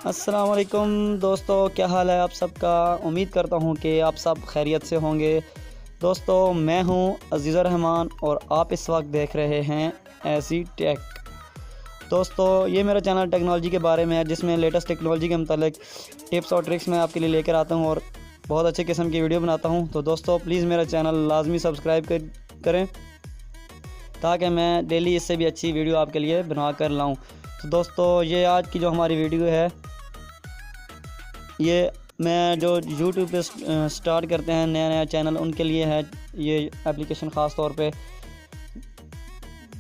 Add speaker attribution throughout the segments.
Speaker 1: अस्सलाम वालेकुम दोस्तों, क्या हाल है आप सबका। उम्मीद करता हूँ कि आप सब खैरियत से होंगे। दोस्तों, मैं हूँ अज़ीज़ुर रहमान और आप इस वक्त देख रहे हैं ऐसी टेक। दोस्तों, ये मेरा चैनल टेक्नोलॉजी के बारे में है, जिसमें लेटेस्ट टेक्नोलॉजी के मतलब टिप्स और ट्रिक्स मैं आपके लिए लेकर आता हूँ और बहुत अच्छे किस्म की वीडियो बनाता हूँ। तो दोस्तों, प्लीज़ मेरा चैनल लाजमी सब्सक्राइब करें ताकि मैं डेली इससे भी अच्छी वीडियो आपके लिए बना कर लाऊँ। तो दोस्तों, ये आज की जो हमारी वीडियो है, ये मैं जो यूट्यूब पे स्टार्ट करते हैं नया चैनल, उनके लिए है ये एप्लीकेशन ख़ास तौर पे,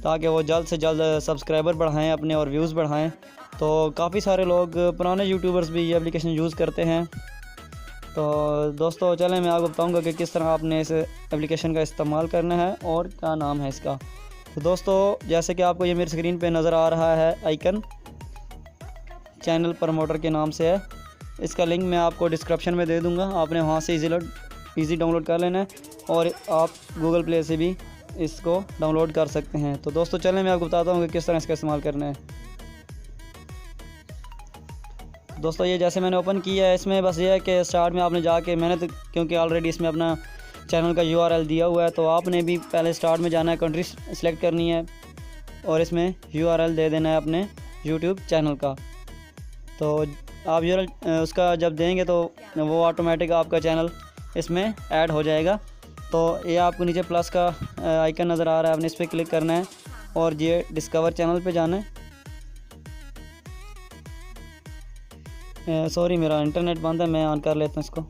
Speaker 1: ताकि वो जल्द से जल्द सब्सक्राइबर बढ़ाएं अपने और व्यूज़ बढ़ाएं। तो काफ़ी सारे लोग पुराने यूट्यूबर्स भी ये एप्लीकेशन यूज़ करते हैं। तो दोस्तों, चलें मैं आपको बताऊंगा कि किस तरह आपने इस एप्लीकेशन का इस्तेमाल करना है और क्या नाम है इसका। तो दोस्तों, जैसे कि आपको ये मेरी स्क्रीन पे नज़र आ रहा है आइकन, चैनल प्रमोटर के नाम से है। इसका लिंक मैं आपको डिस्क्रिप्शन में दे दूंगा, आपने वहाँ से ईज़ी डाउनलोड कर लेना है और आप गूगल प्ले से भी इसको डाउनलोड कर सकते हैं। तो दोस्तों, चलें मैं आपको बताता हूँ कि किस तरह इसका इस्तेमाल करना है। दोस्तों, ये जैसे मैंने ओपन किया है, इसमें बस ये है कि स्टार्ट में आपने जाके, मैंने तो क्योंकि ऑलरेडी इसमें अपना चैनल का URL दिया हुआ है, तो आपने भी पहले स्टार्ट में जाना है, कंट्री सेलेक्ट करनी है और इसमें URL दे देना है अपने यूट्यूब चैनल का। तो आप URL उसका जब देंगे तो वो ऑटोमेटिक आपका चैनल इसमें ऐड हो जाएगा। तो ये आपको नीचे प्लस का आइकन नज़र आ रहा है, आपने इस पर क्लिक करना है और ये डिस्कवर चैनल पे जाना है। सॉरी, मेरा इंटरनेट बंद है, मैं ऑन कर लेता हूँ इसको।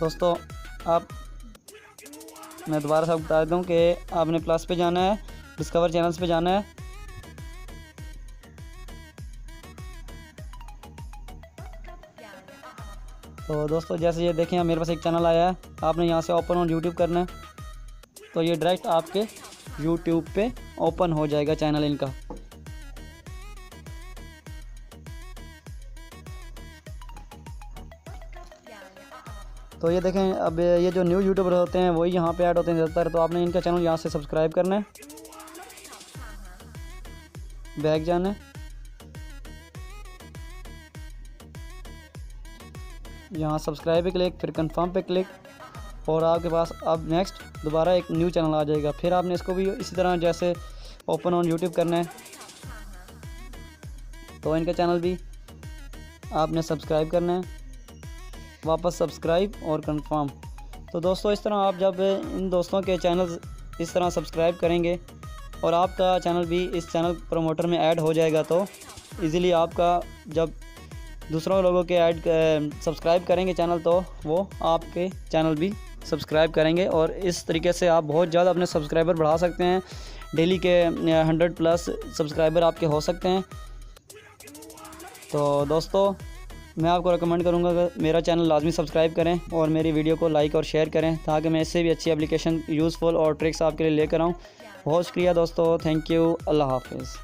Speaker 1: दोस्तों, मैं दोबारा से बता दूँ कि आपने प्लस पे जाना है, डिस्कवर चैनल्स पे जाना है। तो दोस्तों, जैसे ये देखें, मेरे पास एक चैनल आया है, आपने यहाँ से ओपन ऑन यूट्यूब करना है, तो ये डायरेक्ट आपके यूट्यूब पे ओपन हो जाएगा चैनल इनका। तो ये देखें, अब ये जो न्यू यूट्यूबर होते हैं वही यहाँ पे ऐड होते हैं ज़्यादातर। तो आपने इनका चैनल यहाँ से सब्सक्राइब करना है, बैक जाना है, यहाँ सब्सक्राइब पे क्लिक, फिर कंफर्म पे क्लिक और आपके पास अब नेक्स्ट दोबारा एक न्यू चैनल आ जाएगा। फिर आपने इसको भी इसी तरह जैसे ओपन ऑन यूट्यूब करना है, तो इनका चैनल भी आपने सब्सक्राइब करना है, वापस सब्सक्राइब और कंफर्म। तो दोस्तों, इस तरह आप जब इन दोस्तों के चैनल इस तरह सब्सक्राइब करेंगे और आपका चैनल भी इस चैनल प्रमोटर में ऐड हो जाएगा, तो इजीली आपका जब दूसरों लोगों के ऐड सब्सक्राइब करेंगे चैनल, तो वो आपके चैनल भी सब्सक्राइब करेंगे और इस तरीके से आप बहुत ज़्यादा अपने सब्सक्राइबर बढ़ा सकते हैं। डेली के 100+ सब्सक्राइबर आपके हो सकते हैं। तो दोस्तों, मैं आपको रिकमेंड करूंगा कि मेरा चैनल लाजमी सब्सक्राइब करें और मेरी वीडियो को लाइक और शेयर करें, ताकि मैं इससे भी अच्छी एप्लीकेशन यूज़फुल और ट्रिक्स आपके लिए लेकर आऊँ। बहुत शुक्रिया दोस्तों, थैंक यू, अल्लाह हाफिज़।